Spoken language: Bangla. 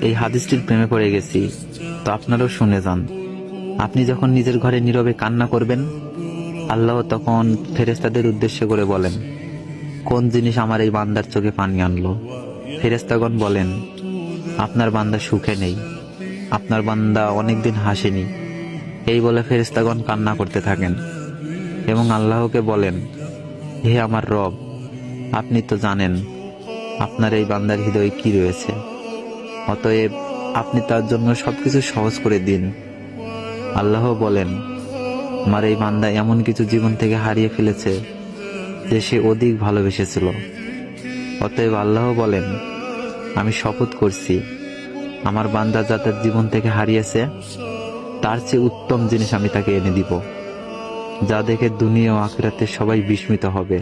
এই হাদিসটির প্রেমে পড়ে গেছি, তো আপনারাও শুনে যান। আপনি যখন নিজের ঘরে নীরবে কান্না করবেন, আল্লাহ তখন ফেরেশতাদের উদ্দেশ্য করে বলেন, কোন জিনিস আমার এই বান্দার চোখে পানি আনলো? ফেরেশতাগণ বলেন, আপনার বান্দা সুখে নেই, আপনার বান্দা অনেকদিন হাসেনি। এই বলে ফেরেশতাগণ কান্না করতে থাকেন এবং আল্লাহকে বলেন, হে আমার রব, আপনি তো জানেন আপনার এই বান্দার হৃদয়ে কি রয়েছে, অতএব আপনি তার জন্য সবকিছু সহজ করে দিন। আল্লাহ বলেন, আমার এই বান্দা এমন কিছু জীবন থেকে হারিয়ে ফেলেছে যে সে অধিক ভালোবেসেছিল। অতএব আল্লাহ বলেন, আমি শপথ করছি, আমার বান্দা যা তার জীবন থেকে হারিয়েছে তার চেয়ে উত্তম জিনিস আমি তাকে এনে দিব, যা দেখে দুনিয়া ও আখিরাতে সবাই বিস্মিত হবে।